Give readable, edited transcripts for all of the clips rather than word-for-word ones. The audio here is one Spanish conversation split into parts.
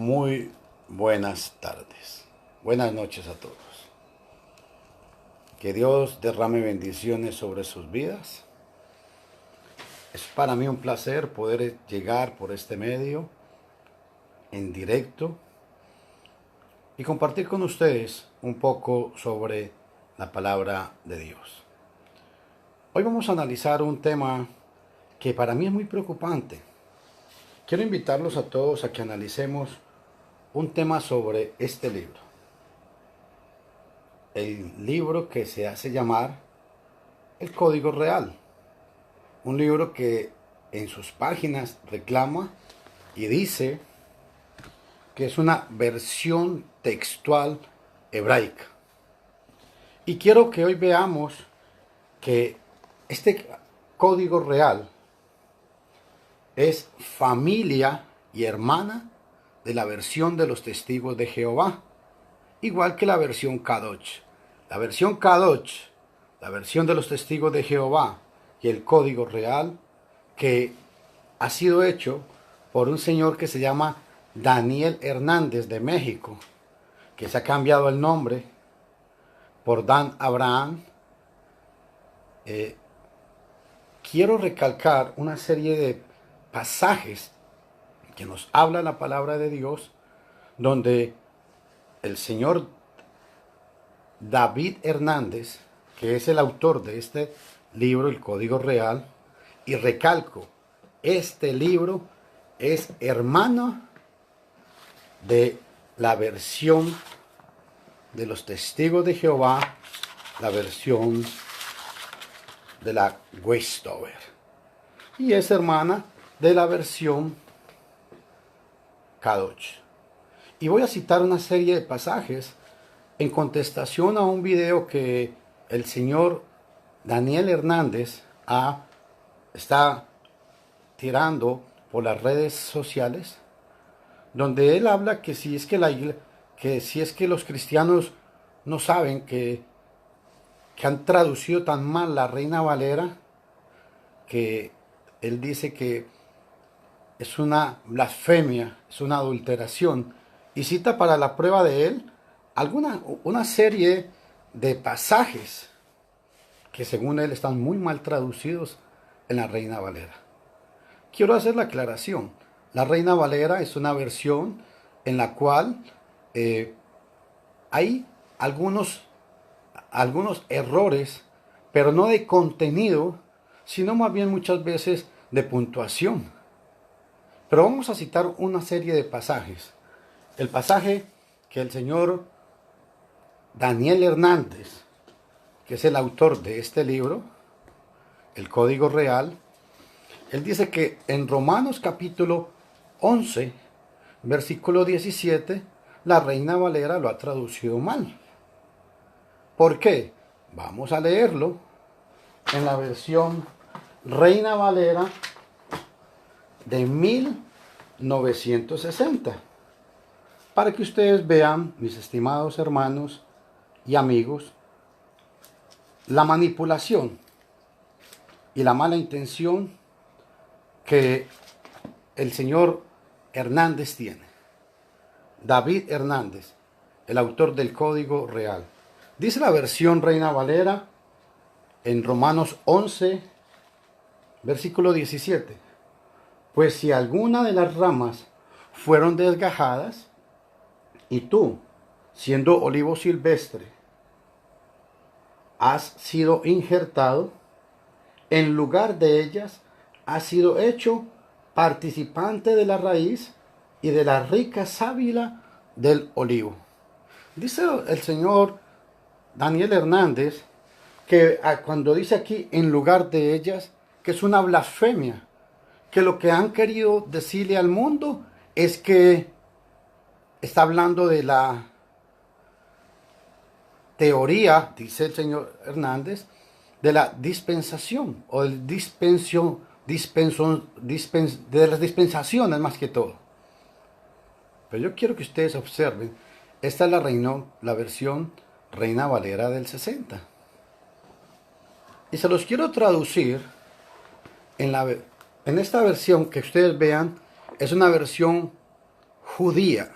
Muy buenas tardes. Buenas noches a todos. Que Dios derrame bendiciones sobre sus vidas. Es para mí un placer poder llegar por este medio en directo y compartir con ustedes un poco sobre la palabra de Dios. Hoy vamos a analizar un tema que para mí es muy preocupante. Quiero invitarlos a todos a que analicemos un tema sobre este libro. El libro que se hace llamar El Código Real. Un libro que en sus páginas reclama y dice que es una versión textual hebraica. Y quiero que hoy veamos que este Código Real es familia y hermana de la versión de los testigos de Jehová, igual que la versión Kadosh. La versión Kadosh, la versión de los testigos de Jehová y el Código Real, que ha sido hecho por un señor que se llama Daniel Hernández de México, que se ha cambiado el nombre por Dan Abraham. Quiero recalcar una serie de pasajes que nos habla la palabra de Dios, donde el señor David Hernández, que es el autor de este libro, El Código Real, y recalco, este libro es hermano de la versión de los testigos de Jehová, la versión de la Westover, y es hermana de la versión Kadosh. Y voy a citar una serie de pasajes en contestación a un video que el señor Daniel Hernández está tirando por las redes sociales, donde él habla que si es que los cristianos no saben que han traducido tan mal la Reina Valera, que él dice que es una blasfemia, es una adulteración, y cita para la prueba de él una serie de pasajes que según él están muy mal traducidos en la Reina Valera. Quiero hacer la aclaración. La Reina Valera es una versión en la cual hay algunos errores, pero no de contenido, sino más bien muchas veces de puntuación. Pero vamos a citar una serie de pasajes. El pasaje que el señor Daniel Hernández, que es el autor de este libro, El Código Real, él dice que en Romanos capítulo 11, versículo 17, la Reina Valera lo ha traducido mal. ¿Por qué? Vamos a leerlo en la versión Reina Valera de 1960, para que ustedes vean, mis estimados hermanos y amigos, la manipulación y la mala intención que el señor Hernández tiene. David Hernández, el autor del Código Real. Dice la versión Reina Valera en Romanos 11, versículo 17. Pues si alguna de las ramas fueron desgajadas, y tú, siendo olivo silvestre, has sido injertado, en lugar de ellas has sido hecho participante de la raíz y de la rica sábila del olivo. Dice el señor Daniel Hernández que cuando dice aquí en lugar de ellas, que es una blasfemia, que lo que han querido decirle al mundo es que está hablando de la teoría, dice el señor Hernández, de la dispensación o de las dispensaciones más que todo. Pero yo quiero que ustedes observen, esta es la versión Reina Valera del 60. Y se los quiero traducir en esta versión que ustedes vean, es una versión judía.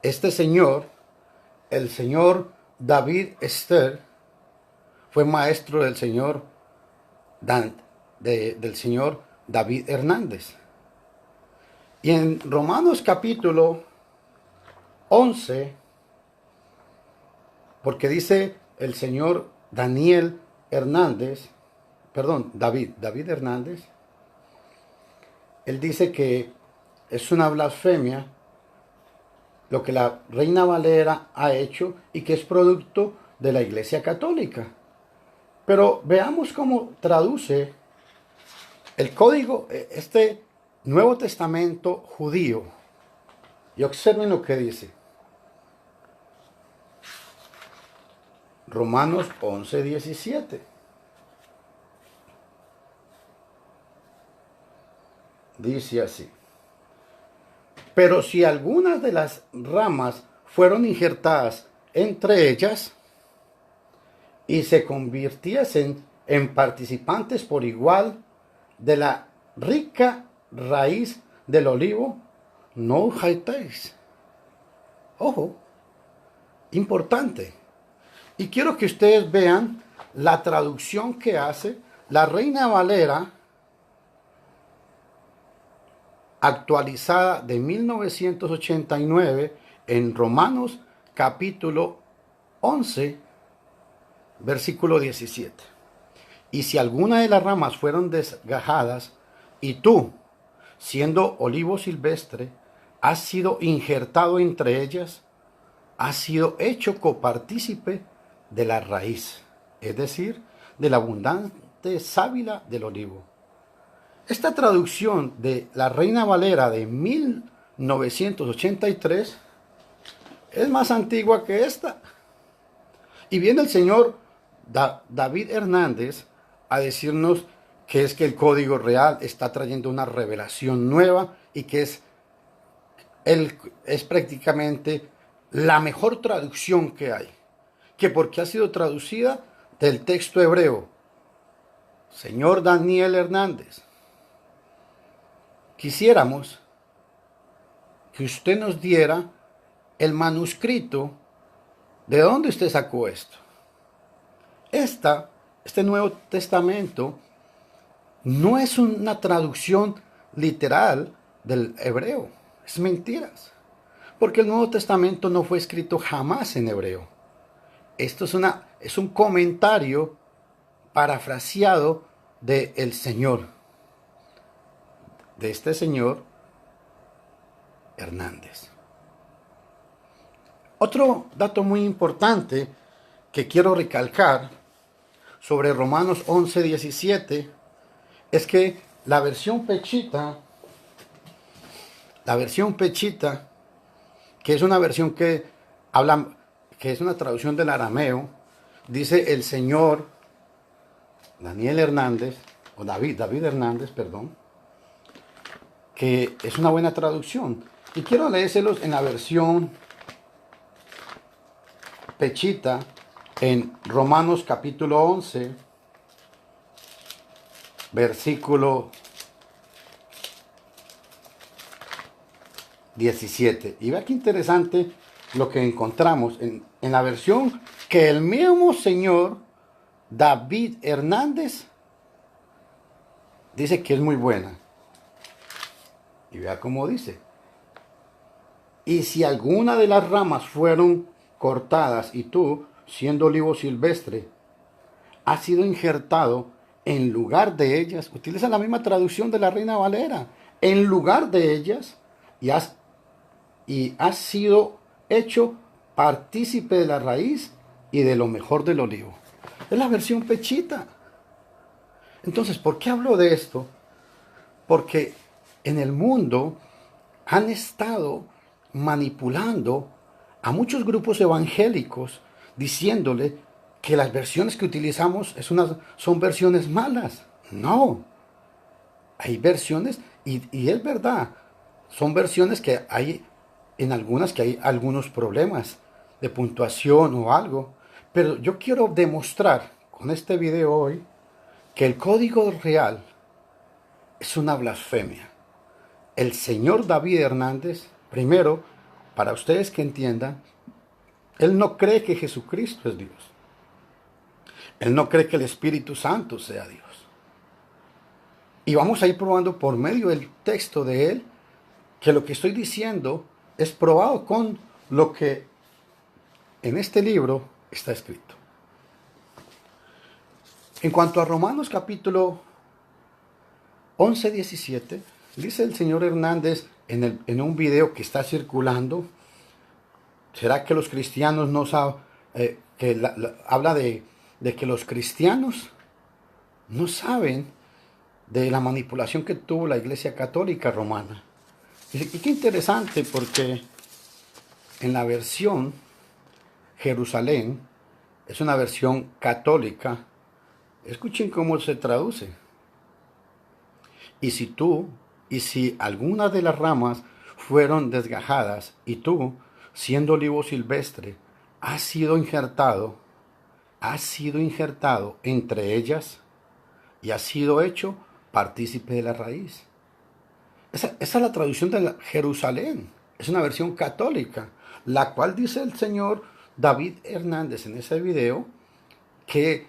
Este señor, el señor David Esther, fue maestro del señor del señor David Hernández. Y en Romanos capítulo 11, porque dice el señor Daniel Hernández, perdón, David Hernández, él dice que es una blasfemia lo que la Reina Valera ha hecho y que es producto de la Iglesia Católica. Pero veamos cómo traduce el código, este Nuevo Testamento judío. Y observen lo que dice. Romanos 11:17. Dice así. Pero si algunas de las ramas fueron injertadas entre ellas y se convirtiesen en participantes por igual de la rica raíz del olivo, no jaitéis. Ojo, importante. Y quiero que ustedes vean la traducción que hace la Reina Valera actualizada de 1989 en Romanos capítulo 11, versículo 17. Y si alguna de las ramas fueron desgajadas, y tú, siendo olivo silvestre, has sido injertado entre ellas, has sido hecho copartícipe de la raíz, es decir, de la abundante sábila del olivo. Esta traducción de la Reina Valera de 1983 es más antigua que esta. Y viene el señor David Hernández a decirnos que es que el código real está trayendo una revelación nueva y que es prácticamente la mejor traducción que hay. Que porque ha sido traducida del texto hebreo. Señor Daniel Hernández, quisiéramos que usted nos diera el manuscrito de dónde usted sacó esto. Este Nuevo Testamento no es una traducción literal del hebreo, es mentiras, porque el Nuevo Testamento no fue escrito jamás en hebreo. Esto es un comentario parafraseado del Señor, de este señor Hernández. Otro dato muy importante que quiero recalcar sobre Romanos 11:17 es que la versión Pechita, que es una versión que es una traducción del arameo, dice el señor Daniel Hernández, o David Hernández, perdón, que es una buena traducción. Y quiero leérselos en la versión Pechita, en Romanos capítulo 11, versículo 17. Y vea qué interesante lo que encontramos en la versión que el mismo señor David Hernández dice que es muy buena. Y vea cómo dice. Y si alguna de las ramas fueron cortadas y tú, siendo olivo silvestre, has sido injertado en lugar de ellas, utiliza la misma traducción de la Reina Valera, en lugar de ellas, y has sido hecho partícipe de la raíz y de lo mejor del olivo. Es la versión Pechita. Entonces, ¿por qué hablo de esto? Porque en el mundo han estado manipulando a muchos grupos evangélicos diciéndole que las versiones que utilizamos son versiones malas. No, hay versiones, y es verdad, son versiones que hay, en algunas que hay algunos problemas de puntuación o algo, pero yo quiero demostrar con este video hoy que el código real es una blasfemia. El señor David Hernández Primero, para ustedes que entiendan, él no cree que Jesucristo es Dios. Él no cree que el Espíritu Santo sea Dios. Y vamos a ir probando por medio del texto de él que lo que estoy diciendo es probado con lo que en este libro está escrito. En cuanto a Romanos capítulo 11:17, dice el señor Hernández en un video que está circulando, ¿será que los cristianos no saben? Habla de que los cristianos no saben de la manipulación que tuvo la Iglesia Católica Romana. Y qué interesante, porque en la versión Jerusalén, es una versión católica, escuchen cómo se traduce. Y si alguna de las ramas fueron desgajadas, y tú, siendo olivo silvestre, has sido injertado entre ellas, y has sido hecho partícipe de la raíz. Esa es la traducción de Jerusalén. Es una versión católica, la cual dice el señor David Hernández en ese video que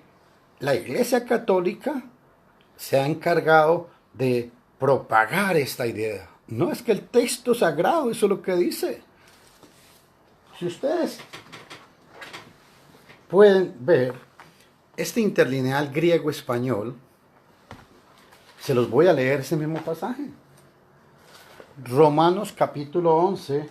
la Iglesia Católica se ha encargado de propagar esta idea. No es que el texto sagrado, eso es lo que dice. Si ustedes pueden ver este interlineal griego-español, se los voy a leer ese mismo pasaje. Romanos capítulo 11,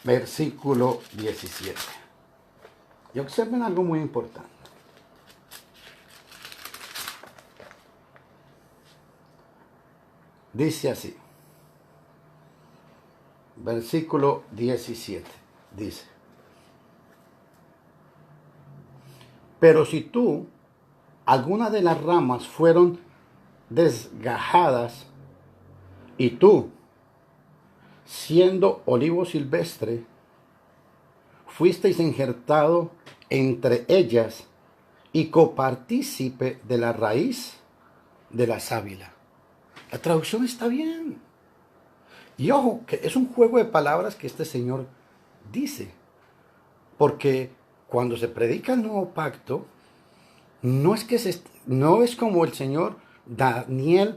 versículo 17. Y observen algo muy importante. Dice así, versículo 17, dice: pero si tú, alguna de las ramas fueron desgajadas, y tú, siendo olivo silvestre, fuisteis injertado entre ellas y copartícipe de la raíz de la sábila. La traducción está bien. Y ojo, que es un juego de palabras que este señor dice. Porque cuando se predica el nuevo pacto, no es como el señor David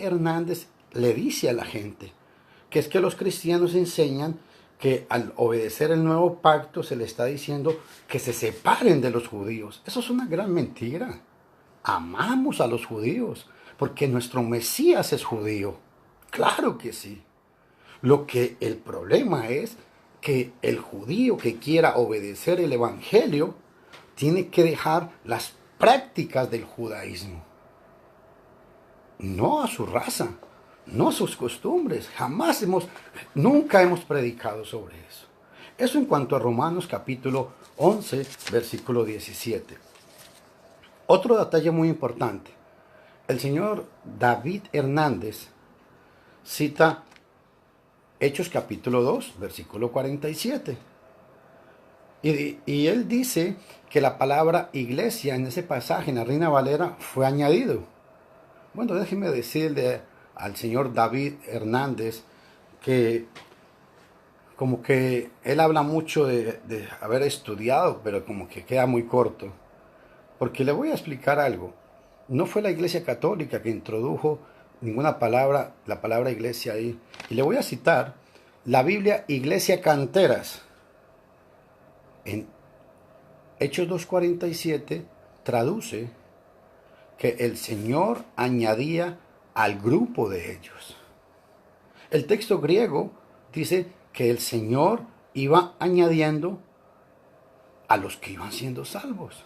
Hernández le dice a la gente, que es que los cristianos enseñan que al obedecer el nuevo pacto se le está diciendo que se separen de los judíos. Eso es una gran mentira. Amamos a los judíos porque nuestro Mesías es judío. Claro que sí. Lo que el problema es que el judío que quiera obedecer el evangelio tiene que dejar las prácticas del judaísmo. No a su raza, no a sus costumbres. Nunca hemos predicado sobre eso. Eso en cuanto a Romanos capítulo 11, versículo 17. Otro detalle muy importante. El señor David Hernández cita Hechos capítulo 2, versículo 47. Y él dice que la palabra iglesia en ese pasaje, en la Reina Valera, fue añadido. Bueno, déjeme decirle al señor David Hernández que como que él habla mucho de haber estudiado, pero como que queda muy corto. Porque le voy a explicar algo. No fue la Iglesia Católica que introdujo ninguna palabra, la palabra iglesia ahí. Y le voy a citar la Biblia Iglesia Canteras. En Hechos 2:47 traduce que el Señor añadía al grupo de ellos. El texto griego dice que el Señor iba añadiendo a los que iban siendo salvos.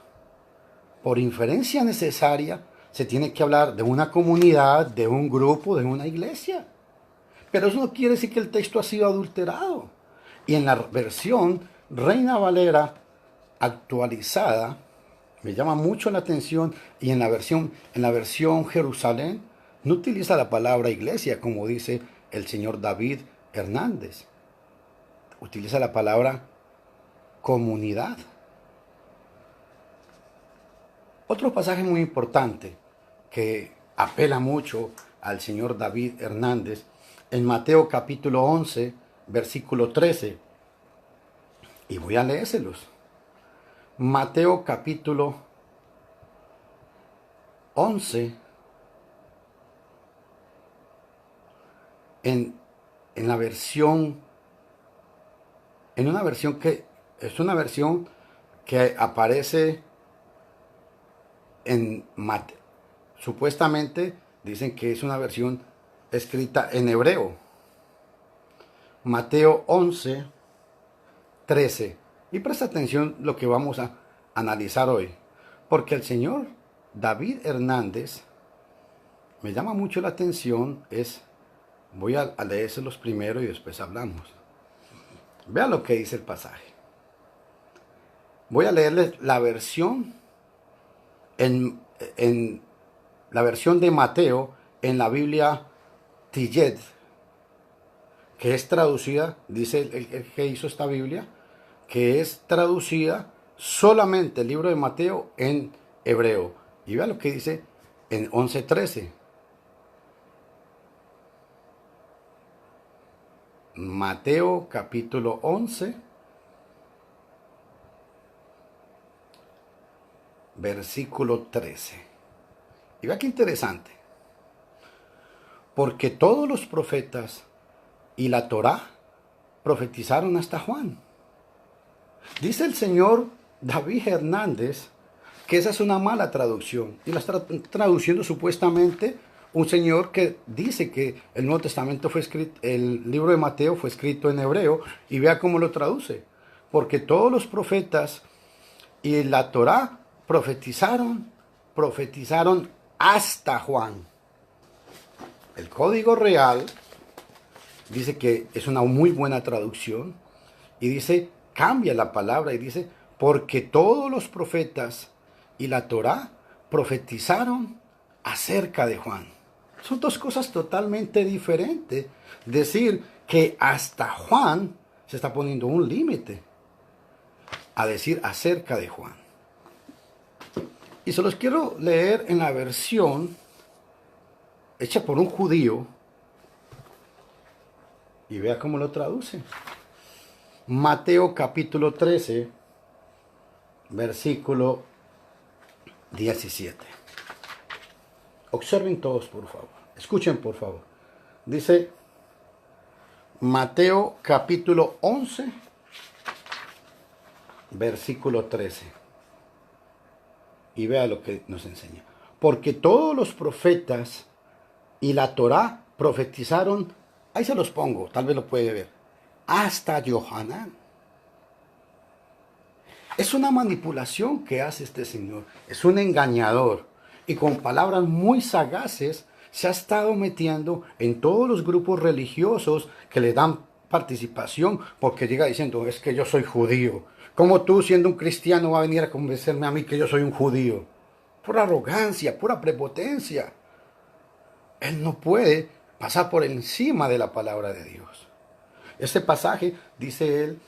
Por inferencia necesaria, se tiene que hablar de una comunidad, de un grupo, de una iglesia. Pero eso no quiere decir que el texto ha sido adulterado. Y en la versión Reina Valera actualizada, me llama mucho la atención, y en la versión Jerusalén, no utiliza la palabra iglesia, como dice el señor David Hernández. Utiliza la palabra comunidad. Otro pasaje muy importante que apela mucho al señor David Hernández, en Mateo capítulo 11, versículo 13, y voy a leérselos. Mateo capítulo 11, en, en la versión, en una versión que es una versión que aparece en Mateo. Supuestamente dicen que es una versión escrita en hebreo. Mateo 11, 13. Y presta atención lo que vamos a analizar hoy. Porque el señor David Hernández me llama mucho la atención. Voy a leérselos primero y después hablamos. Vean lo que dice el pasaje. Voy a leerles la versión en la versión de Mateo en la Biblia Tillet, que es traducida, dice el que hizo esta Biblia, que es traducida solamente el libro de Mateo en hebreo. Y vea lo que dice en 11:13. Mateo capítulo 11, versículo 13. Y vea qué interesante. Porque todos los profetas y la Torá profetizaron hasta Juan. Dice el señor David Hernández que esa es una mala traducción. Y la está traduciendo supuestamente un señor que dice que el Nuevo Testamento fue escrito, el libro de Mateo fue escrito en hebreo, y vea cómo lo traduce. Porque todos los profetas y la Torá profetizaron hasta Juan. El Código Real dice que es una muy buena traducción y dice, cambia la palabra y dice, porque todos los profetas y la Torá profetizaron acerca de Juan. Son dos cosas totalmente diferentes. Decir que hasta Juan se está poniendo un límite a decir acerca de Juan. Y se los quiero leer en la versión hecha por un judío y vea cómo lo traduce. Mateo capítulo 13, versículo 17. Observen todos, por favor. Escuchen, por favor. Dice Mateo capítulo 11, versículo 13. Y vea lo que nos enseña. Porque todos los profetas y la Torá profetizaron, ahí se los pongo, tal vez lo puede ver, hasta Johanán. Es una manipulación que hace este señor, es un engañador, y con palabras muy sagaces se ha estado metiendo en todos los grupos religiosos que le dan participación, porque llega diciendo, es que yo soy judío. ¿Cómo tú, siendo un cristiano, va a venir a convencerme a mí que yo soy un judío? Pura arrogancia, pura prepotencia. Él no puede pasar por encima de la palabra de Dios. Este pasaje, dice él,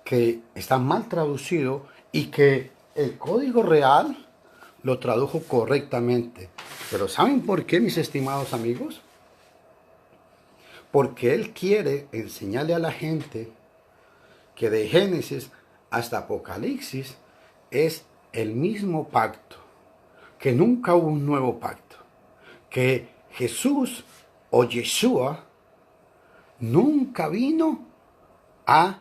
que está mal traducido y que el Código Real lo tradujo correctamente. Pero ¿saben por qué, mis estimados amigos? Porque él quiere enseñarle a la gente que de Génesis hasta Apocalipsis es el mismo pacto, que nunca hubo un nuevo pacto, que Jesús o Yeshua nunca vino a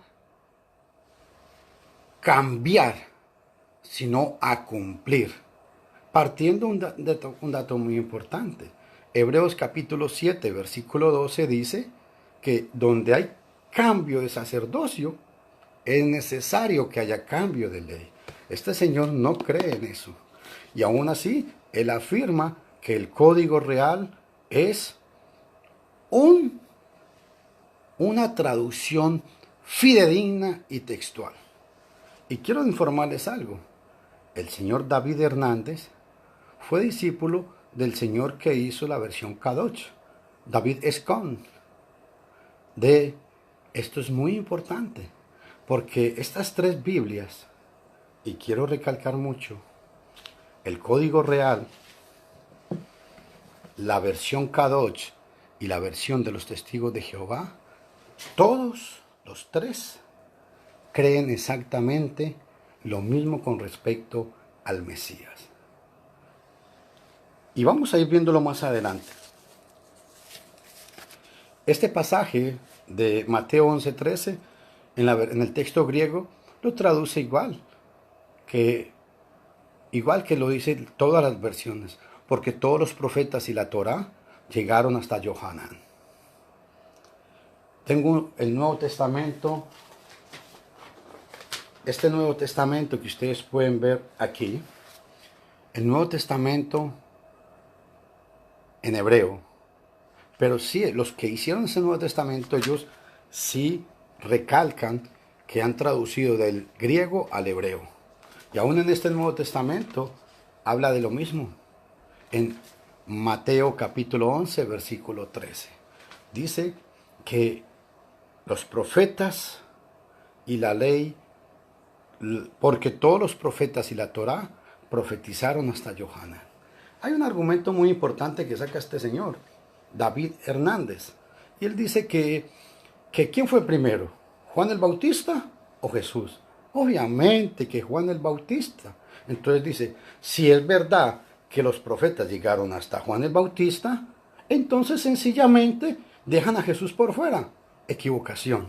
cambiar, sino a cumplir. Partiendo un dato muy importante. Hebreos capítulo 7, versículo 12 dice que donde hay cambio de sacerdocio, es necesario que haya cambio de ley. Este señor no cree en eso. Y aún así, él afirma que el Código Real es una traducción fidedigna y textual. Y quiero informarles algo. El señor David Hernández fue discípulo del señor que hizo la versión Kadosh, David Escon. Esto es muy importante, porque estas tres Biblias, y quiero recalcar mucho, el código real, la versión Kadosh y la versión de los testigos de Jehová, todos los tres creen exactamente lo mismo con respecto al Mesías. Y vamos a ir viéndolo más adelante. Este pasaje de Mateo 11:13 en el texto griego lo traduce igual que lo dicen todas las versiones, porque todos los profetas y la Torá llegaron hasta Yohanan. Tengo el Nuevo Testamento, este Nuevo Testamento que ustedes pueden ver aquí, el Nuevo Testamento en hebreo, pero sí, los que hicieron ese Nuevo Testamento, ellos sí recalcan que han traducido del griego al hebreo. Y aún en este Nuevo Testamento habla de lo mismo. En Mateo capítulo 11, versículo 13. Dice que los profetas y la ley, porque todos los profetas y la Torá profetizaron hasta Yohanan. Hay un argumento muy importante que saca este señor, David Hernández. Y él dice que ¿quién fue primero? ¿Juan el Bautista o Jesús? Obviamente que Juan el Bautista. Entonces dice, si es verdad que los profetas llegaron hasta Juan el Bautista, entonces sencillamente dejan a Jesús por fuera. Equivocación.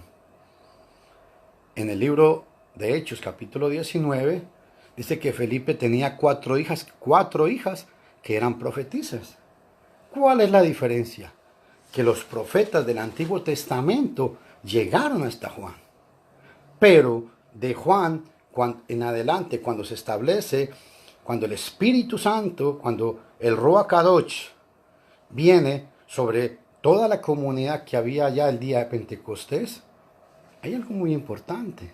En el libro de Hechos, capítulo 19, dice que Felipe tenía cuatro hijas que eran profetisas. ¿Cuál es la diferencia? Que los profetas del Antiguo Testamento llegaron hasta Juan. Pero de Juan en adelante, cuando se establece, cuando el Espíritu Santo, cuando el Ruach Kadosh viene sobre toda la comunidad que había ya el día de Pentecostés, hay algo muy importante.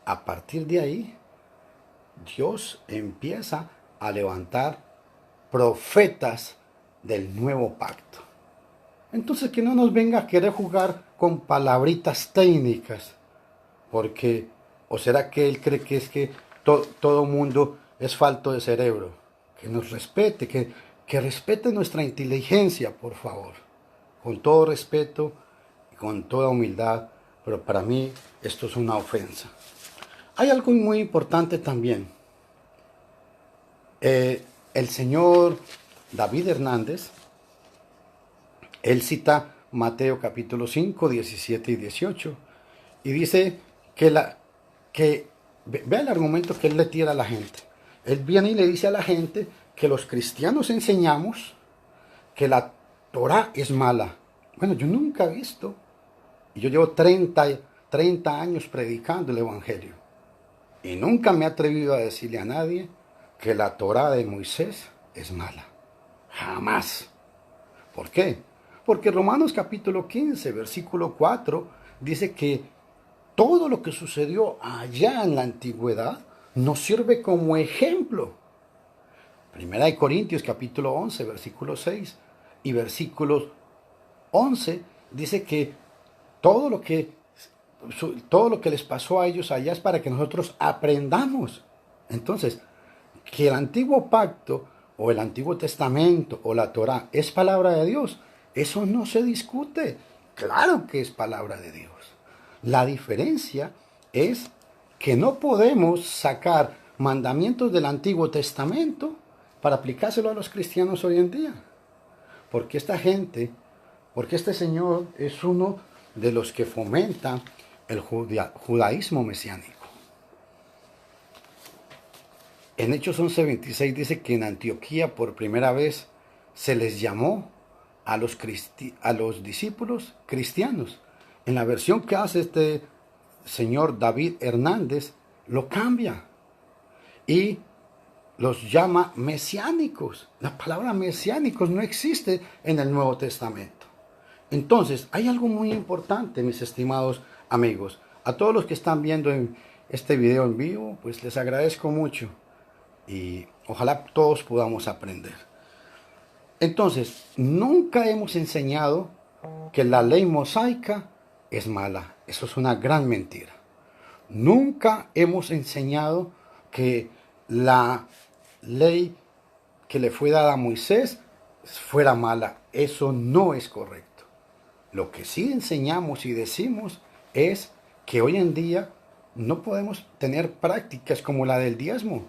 A partir de ahí, Dios empieza a levantar profetas del nuevo pacto. Entonces que no nos venga a querer jugar con palabritas técnicas, porque, o será que él cree que es que todo mundo es falto de cerebro. Que nos respete, que respete nuestra inteligencia, por favor, con todo respeto y con toda humildad, pero para mí esto es una ofensa. Hay algo muy importante también. El señor David Hernández, él cita Mateo capítulo 5, 17 y 18, y dice que vea el argumento que él le tira a la gente. Él viene y le dice a la gente que los cristianos enseñamos que la Torá es mala. Bueno, yo nunca he visto, y yo llevo 30 años predicando el Evangelio, y nunca me he atrevido a decirle a nadie que la Torá de Moisés es mala. Jamás. ¿Por qué? Porque Romanos capítulo 15, versículo 4, dice que todo lo que sucedió allá en la antigüedad nos sirve como ejemplo. Primera de Corintios capítulo 11, versículo 6 y versículos 11 dice que todo lo que les pasó a ellos allá es para que nosotros aprendamos. Entonces, que el antiguo pacto o el Antiguo Testamento o la Torá es palabra de Dios, eso no se discute. Claro que es palabra de Dios. La diferencia es que no podemos sacar mandamientos del Antiguo Testamento para aplicárselo a los cristianos hoy en día. Porque este señor es uno de los que fomenta el judaísmo mesiánico. En Hechos 11:26 dice que en Antioquía por primera vez se les llamó a los discípulos cristianos. En la versión que hace este señor David Hernández, lo cambia y los llama mesiánicos. La palabra mesiánicos no existe en el Nuevo Testamento. Entonces, hay algo muy importante, mis estimados amigos. A todos los que están viendo este video en vivo, pues les agradezco mucho. Y ojalá todos podamos aprender. Entonces, nunca hemos enseñado que la ley mosaica es mala. Eso es una gran mentira. Nunca hemos enseñado que la ley que le fue dada a Moisés fuera mala. Eso no es correcto. Lo que sí enseñamos y decimos es que hoy en día no podemos tener prácticas como la del diezmo.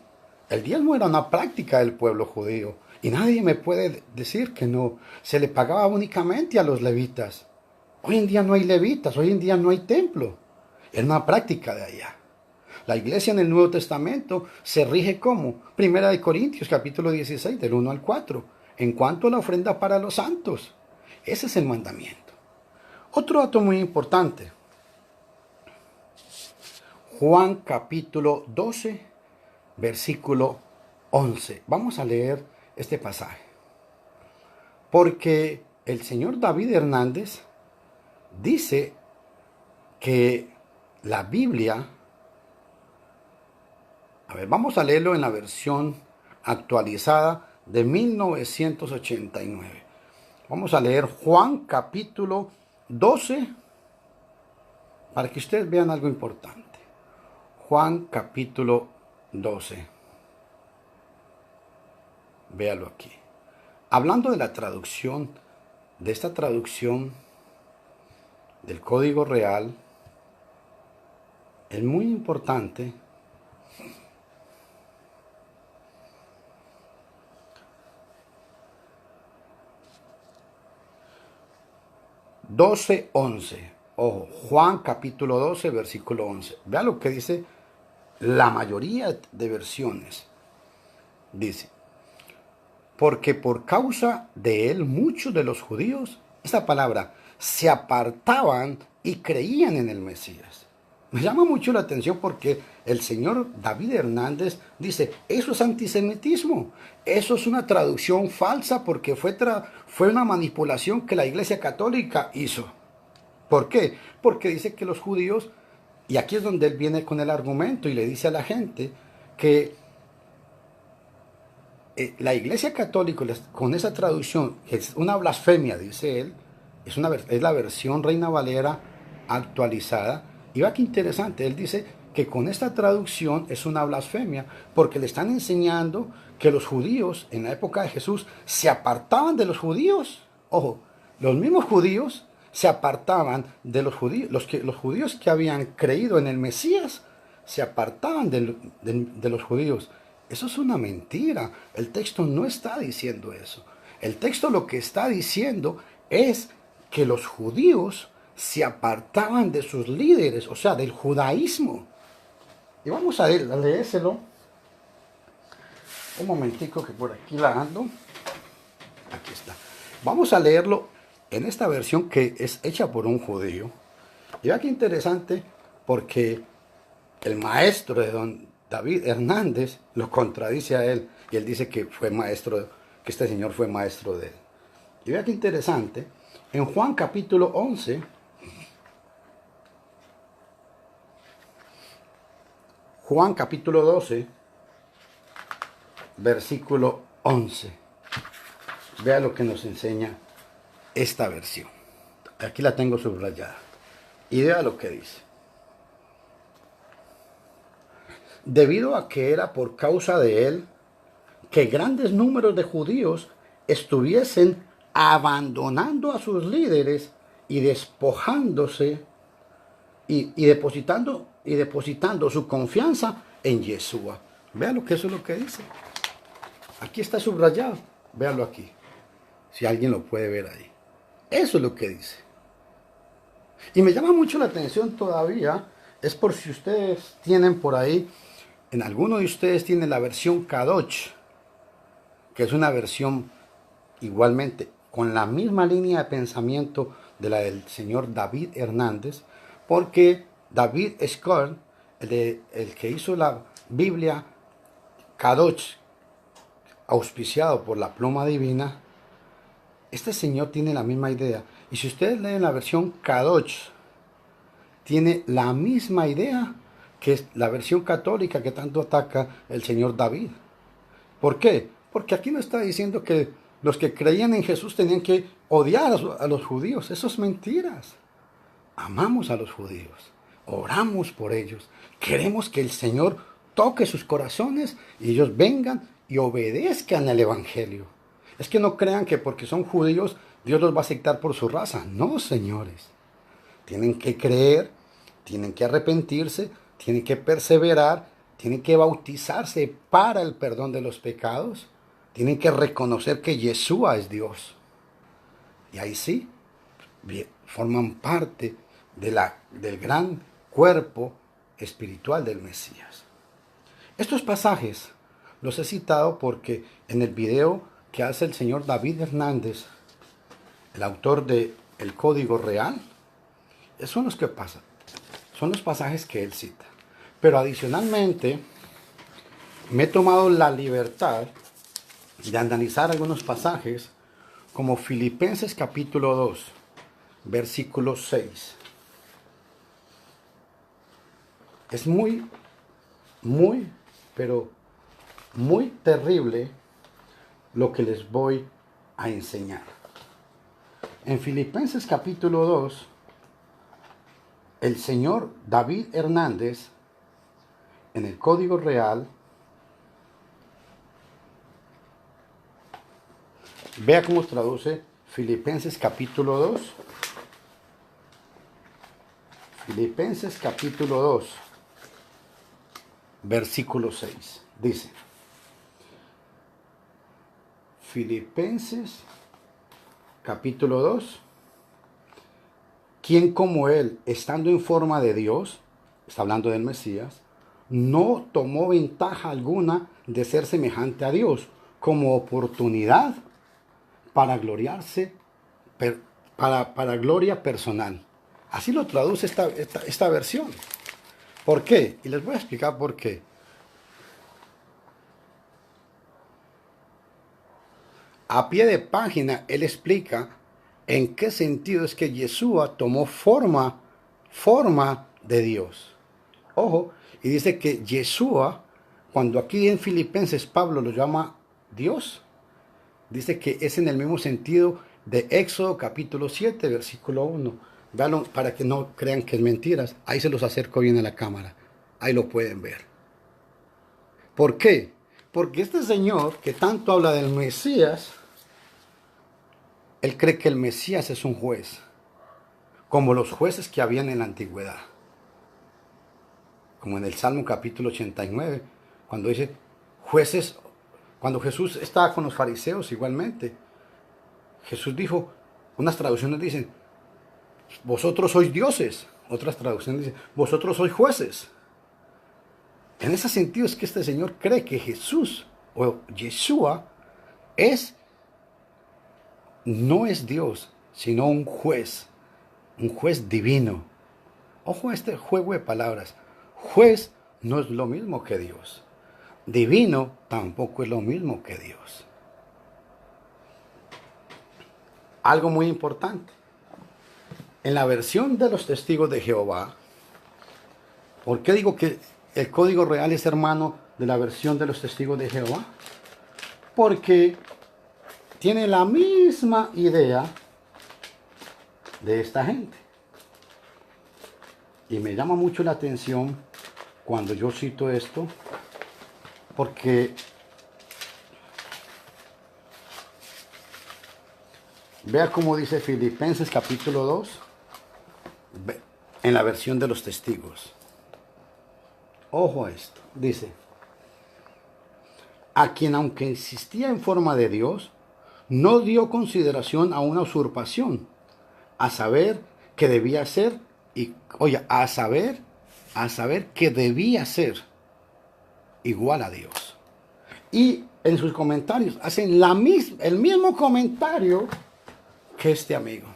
El diezmo era una práctica del pueblo judío y nadie me puede decir que no. Se le pagaba únicamente a los levitas. Hoy en día no hay levitas, hoy en día no hay templo. Es una práctica de allá. La iglesia en el Nuevo Testamento se rige como Primera de Corintios capítulo 16 del 1 al 4 en cuanto a la ofrenda para los santos. Ese es el mandamiento. Otro dato muy importante. Juan capítulo 12 versículo 11. Vamos a leer este pasaje. Porque el señor David Hernández dice que la Biblia, vamos a leerlo en la versión actualizada de 1989. Vamos a leer Juan capítulo 12 para que ustedes vean algo importante. Juan capítulo 12. Véalo aquí. Hablando de la traducción, de esta traducción del Código Real, es muy importante (12:11). Ojo, Juan capítulo 12, versículo 11. Vea lo que dice la mayoría de versiones. Dice: porque por causa de él muchos de los judíos, esta palabra, se apartaban y creían en el Mesías. Me llama mucho la atención porque el señor David Hernández dice, eso es antisemitismo, eso es una traducción falsa porque fue una manipulación que la Iglesia Católica hizo. ¿Por qué? Porque dice que los judíos, y aquí es donde él viene con el argumento y le dice a la gente que la Iglesia Católica, con esa traducción, es una blasfemia, dice él, es la versión Reina Valera actualizada. Y va que interesante, él dice que con esta traducción es una blasfemia, porque le están enseñando que los judíos, en la época de Jesús, se apartaban de los judíos. Ojo, los mismos judíos se apartaban de los judíos, los judíos que habían creído en el Mesías, se apartaban de los judíos. Eso es una mentira. El texto no está diciendo eso. El texto lo que está diciendo es que los judíos se apartaban de sus líderes, o sea, del judaísmo. Y vamos a leérselo. Un momentico que por aquí la ando. Aquí está. Vamos a leerlo en esta versión que es hecha por un judío. Y vea qué interesante, porque el maestro de don David Hernández lo contradice a él, y él dice que fue maestro, que este señor fue maestro de él. Y vea qué interesante, en Juan capítulo 11, Juan capítulo 12, versículo 11. Vea lo que nos enseña esta versión. Aquí la tengo subrayada. Y vea lo que dice. Debido a que era por causa de él que grandes números de judíos estuviesen abandonando a sus líderes y despojándose y depositando su confianza en Yeshua. Vea lo que eso es lo que dice. Aquí está subrayado. Véalo aquí. Si alguien lo puede ver ahí. Eso es lo que dice. Y me llama mucho la atención todavía. Es por si ustedes tienen por ahí, en alguno de ustedes tiene la versión Kadosh, que es una versión igualmente con la misma línea de pensamiento de la del señor David Hernández, porque David Escor, el que hizo la Biblia Kadosh, auspiciado por la pluma divina, este señor tiene la misma idea. Y si ustedes leen la versión Kadosh, tiene la misma idea que es la versión católica que tanto ataca el señor David. ¿Por qué? Porque aquí no está diciendo que los que creían en Jesús tenían que odiar a los judíos. Eso es mentiras. Amamos a los judíos, oramos por ellos, queremos que el Señor toque sus corazones y ellos vengan y obedezcan el Evangelio. Es que no crean que porque son judíos Dios los va a aceptar por su raza. No, señores. Tienen que creer, tienen que arrepentirse, tienen que perseverar, tienen que bautizarse para el perdón de los pecados, tienen que reconocer que Yeshua es Dios. Y ahí sí, forman parte del gran cuerpo espiritual del Mesías. Estos pasajes los he citado porque en el video que hace el señor David Hernández, el autor de El Código Real, son los que pasan, son los pasajes que él cita. Pero adicionalmente, me he tomado la libertad de analizar algunos pasajes como Filipenses capítulo 2, versículo 6. Es pero muy terrible lo que les voy a enseñar. En Filipenses capítulo 2, el señor David Hernández, en el Código Real, vea cómo traduce Filipenses capítulo 2. Filipenses capítulo 2, versículo 6. Dice, Filipenses capítulo 2. Quien como él, estando en forma de Dios, está hablando del Mesías, no tomó ventaja alguna de ser semejante a Dios como oportunidad para gloriarse, para gloria personal. Así lo traduce esta versión. ¿Por qué? Y les voy a explicar por qué. A pie de página, él explica en qué sentido es que Yeshua tomó forma de Dios. Ojo, y dice que Yeshua, cuando aquí en Filipenses Pablo lo llama Dios, dice que es en el mismo sentido de Éxodo capítulo 7, versículo 1. Véanlo para que no crean que es mentiras. Ahí se los acerco bien a la cámara. Ahí lo pueden ver. ¿Por qué? Porque este señor que tanto habla del Mesías, él cree que el Mesías es un juez, como los jueces que habían en la antigüedad. Como en el Salmo capítulo 89, cuando dice jueces, cuando Jesús estaba con los fariseos igualmente, Jesús dijo, unas traducciones dicen, vosotros sois dioses, otras traducciones dicen, vosotros sois jueces. En ese sentido es que este señor cree que Jesús o Yeshua no es Dios, sino un juez divino. Ojo a este juego de palabras. Juez no es lo mismo que Dios. Divino tampoco es lo mismo que Dios. Algo muy importante. En la versión de los testigos de Jehová, ¿por qué digo que el Código Real es hermano de la versión de los testigos de Jehová? Porque tiene la misma idea de esta gente. Y me llama mucho la atención cuando yo cito esto, porque vea cómo dice Filipenses capítulo 2, en la versión de los testigos. Ojo a esto, dice, a quien aunque existía en forma de Dios, no dio consideración a una usurpación, a saber que debía ser, a saber que debía ser igual a Dios. Y en sus comentarios hacen el mismo comentario que este amigo.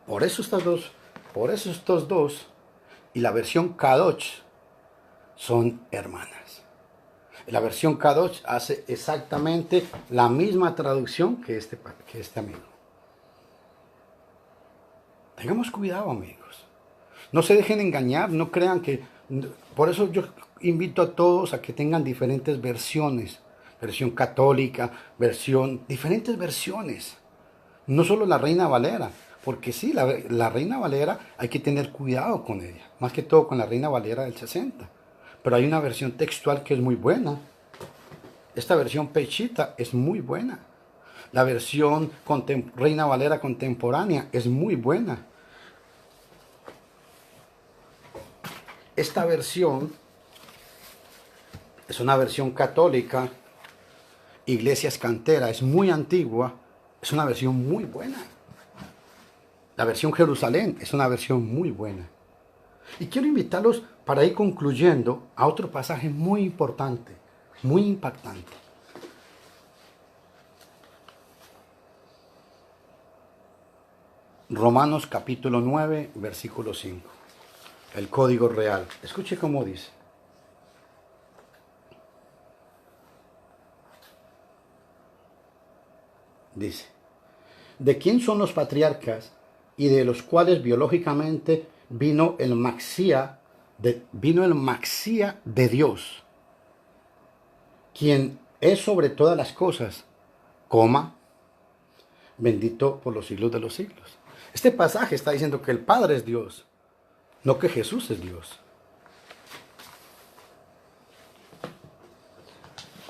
Por eso estos dos y la versión Kadosh son hermanas. La versión Kadosh hace exactamente la misma traducción que este amigo. Tengamos cuidado, amigos. No se dejen engañar, no crean que... Por eso yo invito a todos a que tengan diferentes versiones. Versión católica, diferentes versiones. No solo la Reina Valera. Porque sí, la Reina Valera hay que tener cuidado con ella, más que todo con la Reina Valera del 60. Pero hay una versión textual que es muy buena. Esta versión pechita es muy buena. La versión Reina Valera contemporánea es muy buena. Esta versión es una versión católica, Iglesias Cantera, es muy antigua, es una versión muy buena. La versión Jerusalén es una versión muy buena. Y quiero invitarlos para ir concluyendo a otro pasaje muy importante, muy impactante. Romanos capítulo 9, versículo 5. El código real. Escuche cómo dice. Dice, ¿de quién son los patriarcas y de los cuales biológicamente vino el maxía de Dios, quien es sobre todas las cosas, coma, bendito por los siglos de los siglos? Este pasaje está diciendo que el Padre es Dios, no que Jesús es Dios.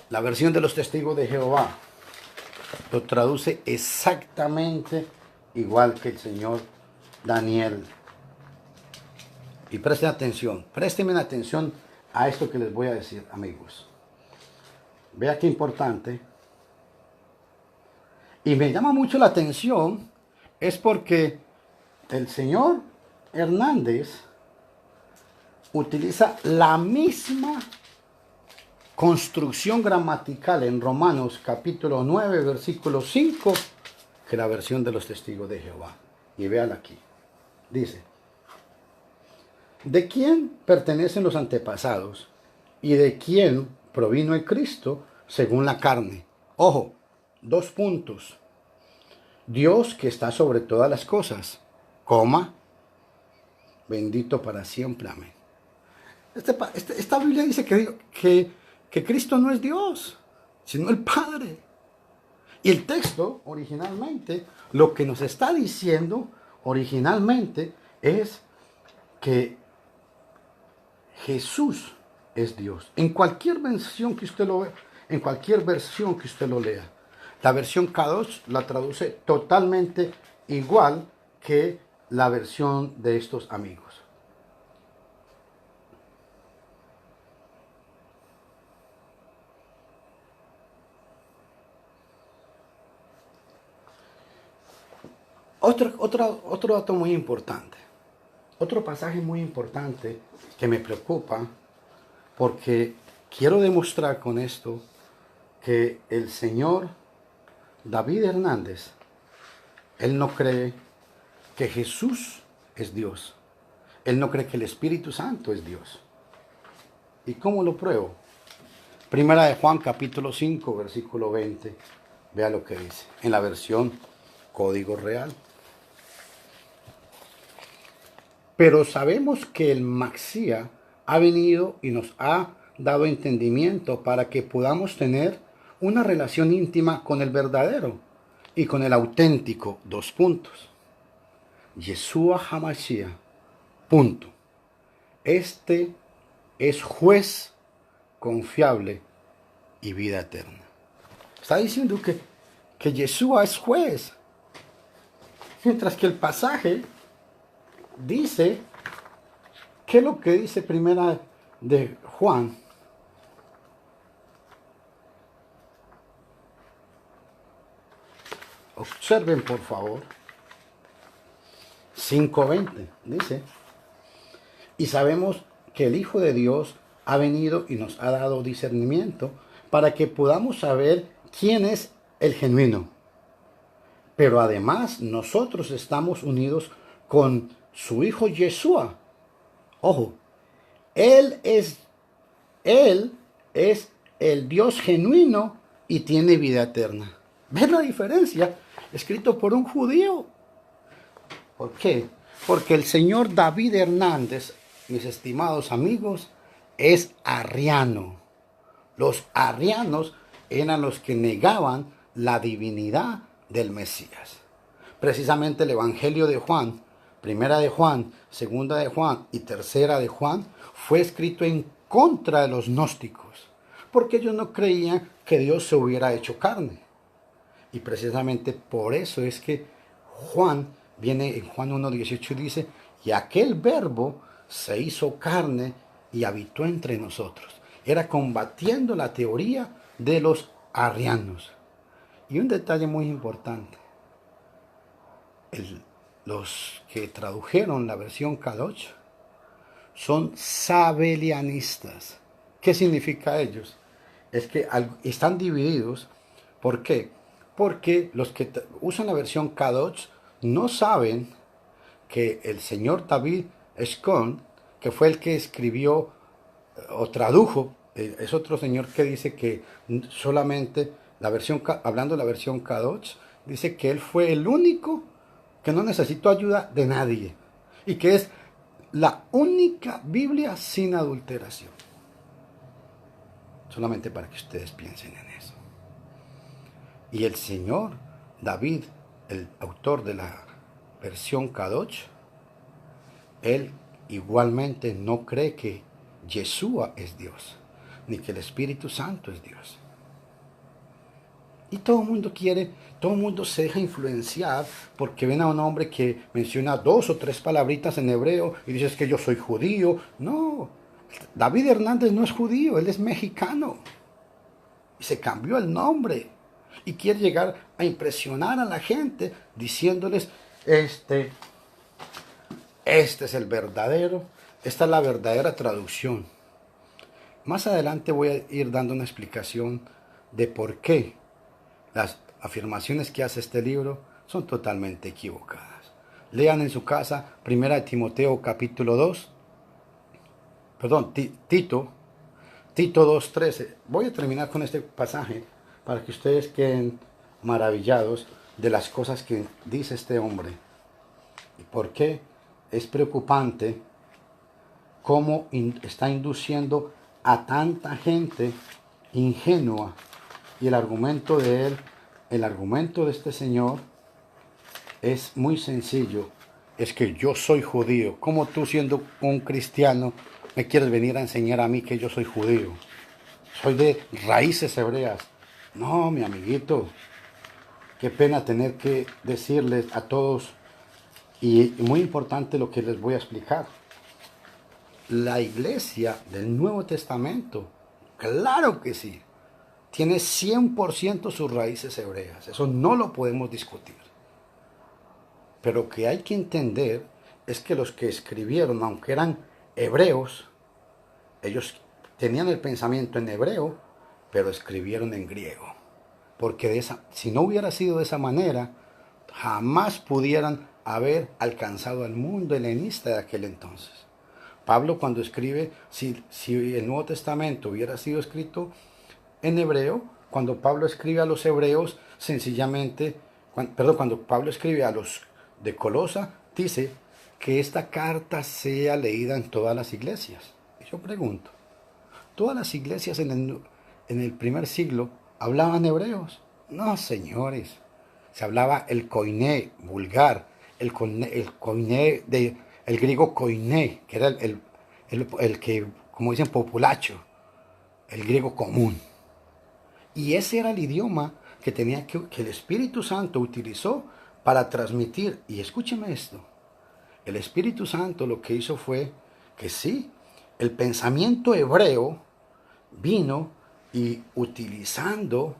La versión de los testigos de Jehová lo traduce exactamente igual que el señor Daniel. Y préstenme atención a esto que les voy a decir, amigos. Vea qué importante. Y me llama mucho la atención, es porque el señor Hernández utiliza la misma construcción gramatical en Romanos capítulo 9, versículo 5, que la versión de los testigos de Jehová. Y vean aquí. Dice, ¿de quién pertenecen los antepasados y de quién provino el Cristo según la carne? Ojo, 2 puntos. Dios que está sobre todas las cosas, coma, bendito para siempre, amén. Esta Biblia dice que Cristo no es Dios, sino el Padre. Y el texto originalmente, lo que nos está diciendo originalmente es que Jesús es Dios. En cualquier versión que usted lo vea, en cualquier versión que usted lo lea, la versión K2 la traduce totalmente igual que la versión de estos amigos. Otro dato muy importante, otro pasaje muy importante que me preocupa, porque quiero demostrar con esto que el señor David Hernández, él no cree que Jesús es Dios. Él no cree que el Espíritu Santo es Dios. ¿Y cómo lo pruebo? Primera de Juan capítulo 5, versículo 20. Vea lo que dice, en la versión Código Real. Pero sabemos que el Maxía ha venido y nos ha dado entendimiento para que podamos tener una relación íntima con el verdadero y con el auténtico. 2 puntos. Yeshua HaMashiach. Punto. Este es juez confiable y vida eterna. Está diciendo que Yeshua es juez. Mientras que el pasaje dice, ¿qué es lo que dice primera de Juan? Observen por favor. 5:20 dice, y sabemos que el Hijo de Dios ha venido y nos ha dado discernimiento para que podamos saber quién es el genuino. Pero además nosotros estamos unidos con su Hijo Yeshua. Ojo, Él es el Dios genuino y tiene vida eterna. ¿Ves la diferencia? Escrito por un judío. ¿Por qué? Porque el señor David Hernández, mis estimados amigos, es arriano. Los arrianos eran los que negaban la divinidad del Mesías. precisamente el Evangelio de Juan, primera de Juan, segunda de Juan y tercera de Juan, fue escrito en contra de los gnósticos, porque ellos no creían que Dios se hubiera hecho carne. Y precisamente por eso es que Juan viene en Juan 1:18 y dice, y aquel verbo se hizo carne y habitó entre nosotros. Era combatiendo la teoría de los arrianos. Y un detalle muy importante, los que tradujeron la versión Kadosh son sabelianistas. ¿Qué significa ellos? Es que están divididos. ¿Por qué? Porque los que usan la versión Kadosh no saben que el señor David Eshkon, que fue el que escribió o tradujo, es otro señor que dice que solamente la versión, hablando de la versión Kadosh, dice que él fue el único que no necesitó ayuda de nadie y que es la única Biblia sin adulteración. Solamente para que ustedes piensen en eso. Y el señor David, el autor de la versión Kadosh, él igualmente no cree que Yeshua es Dios, ni que el Espíritu Santo es Dios. Y todo el mundo todo el mundo se deja influenciar porque ven a un hombre que menciona 2 o 3 palabritas en hebreo y dice que yo soy judío. No, David Hernández no es judío, él es mexicano. Y se cambió el nombre. Y quiere llegar a impresionar a la gente diciéndoles, este es el verdadero, esta es la verdadera traducción. Más adelante voy a ir dando una explicación de por qué las afirmaciones que hace este libro son totalmente equivocadas. Lean en su casa 1 Timoteo capítulo 2, perdón, Tito 2:13. Voy a terminar con este pasaje para que ustedes queden maravillados de las cosas que dice este hombre. ¿Y por qué es preocupante cómo está induciendo a tanta gente ingenua? Y el argumento de este señor es muy sencillo. Es que yo soy judío. ¿Cómo tú, siendo un cristiano, me quieres venir a enseñar a mí que yo soy judío? Soy de raíces hebreas. No, mi amiguito. Qué pena tener que decirles a todos. Y muy importante lo que les voy a explicar. La iglesia del Nuevo Testamento, claro que sí, tiene 100% sus raíces hebreas. Eso no lo podemos discutir. Pero que hay que entender es que los que escribieron, aunque eran hebreos, ellos tenían el pensamiento en hebreo, pero escribieron en griego. Porque si no hubiera sido de esa manera, jamás pudieran haber alcanzado al mundo helenista de aquel entonces. Pablo, cuando escribe, si el Nuevo Testamento hubiera sido escrito en hebreo, cuando Pablo escribe a los hebreos, sencillamente, cuando Pablo escribe a los de Colosa, dice que esta carta sea leída en todas las iglesias. Y yo pregunto, ¿todas las iglesias en el primer siglo hablaban hebreos? No, señores. Se hablaba el koiné vulgar, el koiné el griego koiné, que era el que, como dicen, populacho, el griego común. Y ese era el idioma que el Espíritu Santo utilizó para transmitir. Y escúcheme esto. El Espíritu Santo lo que hizo fue que sí, el pensamiento hebreo vino y utilizando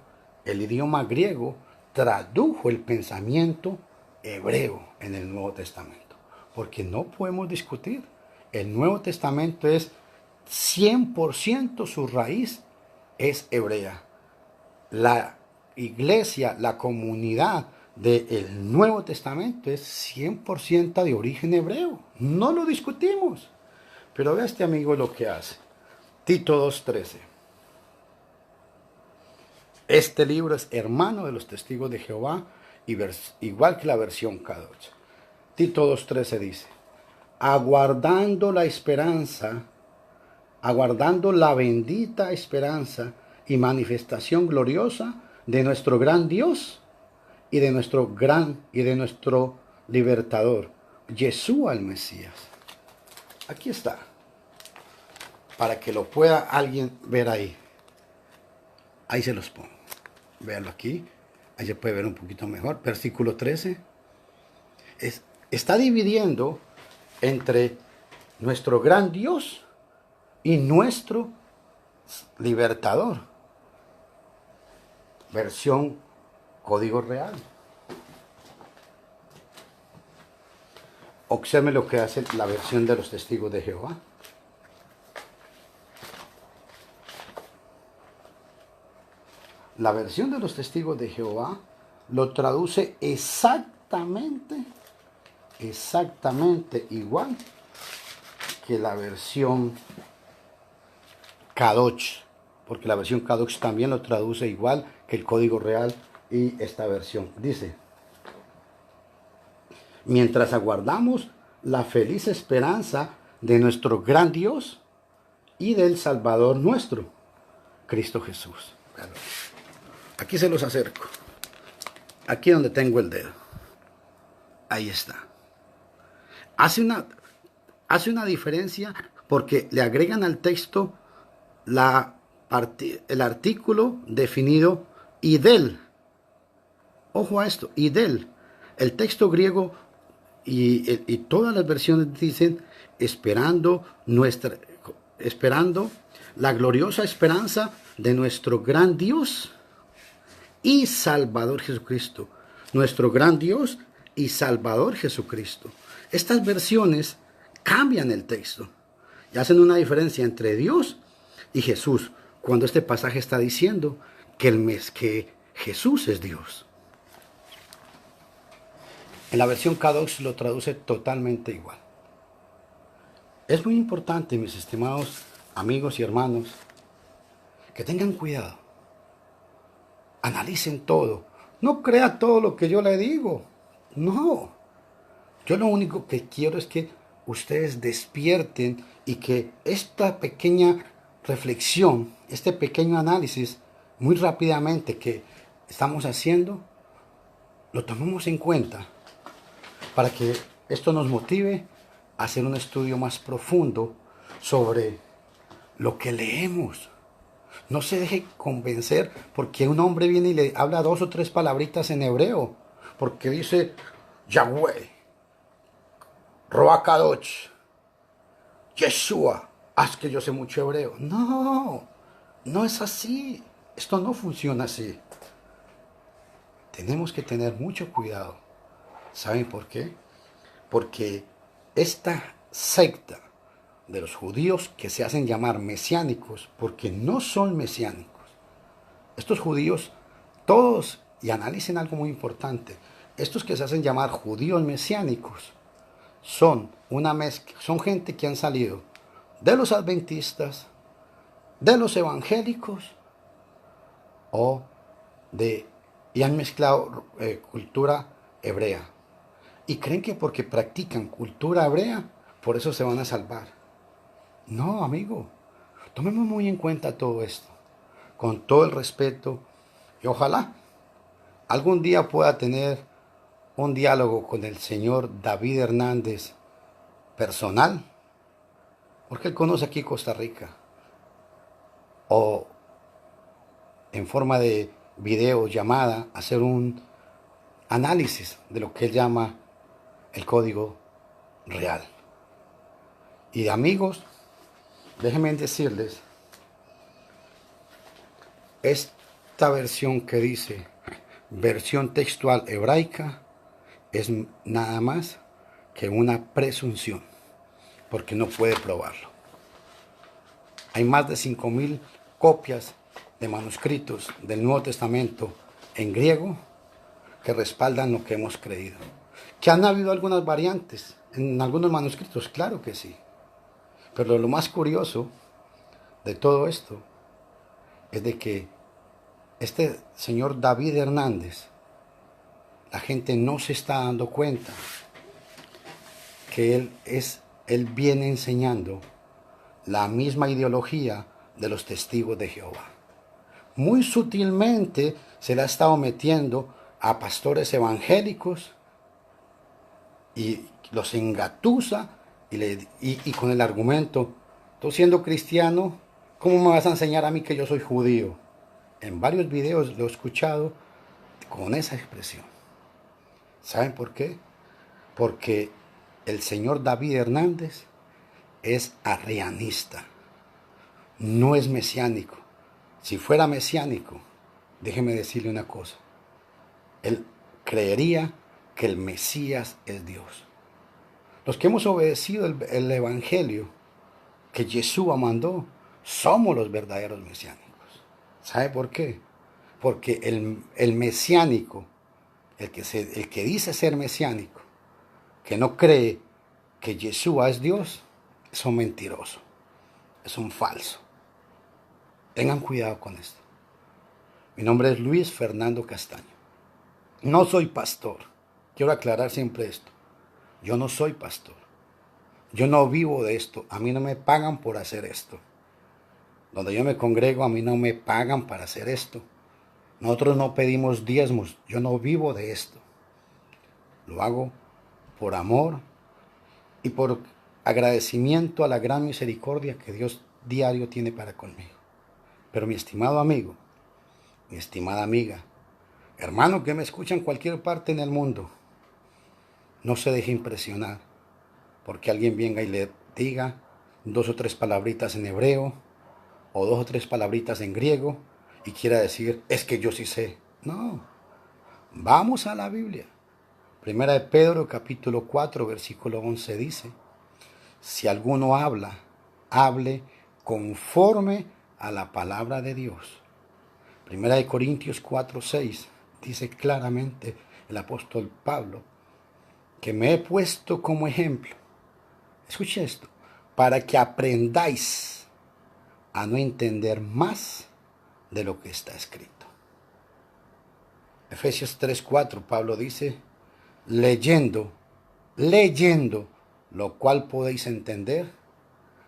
el idioma griego, tradujo el pensamiento hebreo en el Nuevo Testamento. Porque no podemos discutir. El Nuevo Testamento es 100% su raíz es hebrea. La iglesia, la comunidad del Nuevo Testamento es 100% de origen hebreo. No lo discutimos. Pero ve este amigo lo que hace. Tito 2:13. Este libro es hermano de los testigos de Jehová, igual que la versión Kadosh. Tito 2:13 dice, aguardando la bendita esperanza y manifestación gloriosa de nuestro gran Dios y de nuestro gran y de nuestro libertador, Yeshua el Mesías. Aquí está, para que lo pueda alguien ver ahí. Ahí se los pongo. Véanlo aquí. Ahí se puede ver un poquito mejor. Versículo 13. Está dividiendo entre nuestro gran Dios y nuestro libertador. Versión Código Real. Observe lo que hace la versión de los Testigos de Jehová. La versión de los Testigos de Jehová lo traduce exactamente igual que la versión Kadosh, porque la versión Kadosh también lo traduce igual que el Código Real y esta versión. Dice: mientras aguardamos la feliz esperanza de nuestro gran Dios y del Salvador nuestro, Cristo Jesús. Aquí se los acerco. Aquí donde tengo el dedo. Ahí está. Hace una diferencia porque le agregan al texto el artículo definido idel. Ojo a esto, idel. El texto griego y todas las versiones dicen esperando la gloriosa esperanza de nuestro gran Dios y Salvador Jesucristo. Nuestro gran Dios y Salvador Jesucristo. Estas versiones cambian el texto y hacen una diferencia entre Dios y Jesús, cuando este pasaje está diciendo que Jesús es Dios. En la versión Kadosh lo traduce totalmente igual. Es muy importante, mis estimados amigos y hermanos, que tengan cuidado. Analicen todo. No crea todo lo que yo le digo. No. Yo lo único que quiero es que ustedes despierten y que esta pequeña reflexión, este pequeño análisis, muy rápidamente que estamos haciendo, lo tomemos en cuenta para que esto nos motive a hacer un estudio más profundo sobre lo que leemos. No se deje convencer porque un hombre viene y le habla 2 o 3 palabritas en hebreo, porque dice Yahweh, Roa Kadosh, Yeshua. Haz que yo sé mucho hebreo. No, no es así. Esto no funciona así. Tenemos que tener mucho cuidado. ¿Saben por qué? Porque esta secta de los judíos que se hacen llamar mesiánicos, porque no son mesiánicos. Estos judíos, todos, y analicen algo muy importante, estos que se hacen llamar judíos mesiánicos, son una mezcla, son gente que han salido de los adventistas, de los evangélicos, y han mezclado cultura hebrea. Y creen que porque practican cultura hebrea, por eso se van a salvar. No, amigo, tomemos muy en cuenta todo esto, con todo el respeto, y ojalá algún día pueda tener un diálogo con el señor David Hernández personal, porque él conoce aquí Costa Rica, o en forma de video, llamada, hacer un análisis de lo que él llama el código real. Y de amigos, déjenme decirles, esta versión que dice versión textual hebraica es nada más que una presunción, porque no puede probarlo. Hay más de 5.000 copias de manuscritos del Nuevo Testamento en griego que respaldan lo que hemos creído. ¿Que han habido algunas variantes en algunos manuscritos? Claro que sí. Pero lo más curioso de todo esto es de que este señor David Hernández, la gente no se está dando cuenta que él viene enseñando la misma ideología de los testigos de Jehová. Muy sutilmente se le ha estado metiendo a pastores evangélicos y los engatusa y con el argumento, tú siendo cristiano, ¿cómo me vas a enseñar a mí que yo soy judío? En varios videos lo he escuchado con esa expresión. ¿Saben por qué? Porque el señor David Hernández es arrianista, no es mesiánico. Si fuera mesiánico, déjeme decirle una cosa, él creería que el Mesías es Dios. Los que hemos obedecido el Evangelio que Yeshua mandó, somos los verdaderos mesiánicos. ¿Sabe por qué? Porque el mesiánico, el que dice ser mesiánico, que no cree que Yeshua es Dios, es un mentiroso, es un falso. Tengan cuidado con esto. Mi nombre es Luis Fernando Castaño. No soy pastor. Quiero aclarar siempre esto. Yo no soy pastor. Yo no vivo de esto. A mí no me pagan por hacer esto. Donde yo me congrego, a mí no me pagan para hacer esto. Nosotros no pedimos diezmos. Yo no vivo de esto. Lo hago por amor y por agradecimiento a la gran misericordia que Dios diario tiene para conmigo. Pero mi estimado amigo, mi estimada amiga, hermano que me escucha en cualquier parte en el mundo, no se deje impresionar porque alguien venga y le diga 2 o 3 palabritas en hebreo o 2 o 3 palabritas en griego y quiera decir, es que yo sí sé. No, vamos a la Biblia. Primera de Pedro capítulo 4 versículo 11 dice, si alguno habla, hable conforme a la palabra de Dios. Primera de Corintios 4, 6 dice claramente el apóstol Pablo que me he puesto como ejemplo. Escuche esto, para que aprendáis a no entender más de lo que está escrito. Efesios 3:4 Pablo dice, leyendo, lo cual podéis entender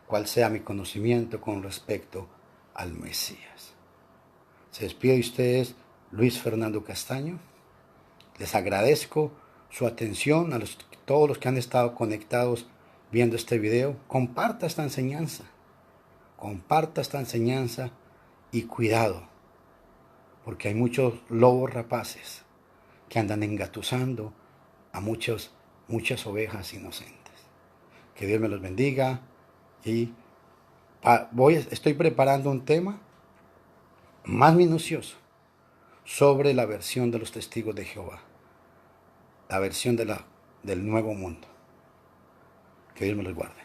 cuál sea mi conocimiento con respecto al Mesías. Se despide de ustedes Luis Fernando Castaño. Les agradezco su atención a todos los que han estado conectados viendo este video. Comparta esta enseñanza y cuidado, porque hay muchos lobos rapaces que andan engatusando a muchas ovejas inocentes. Que Dios me los bendiga y estoy preparando un tema más minucioso sobre la versión de los testigos de Jehová, la versión del nuevo mundo. Que Dios me los guarde.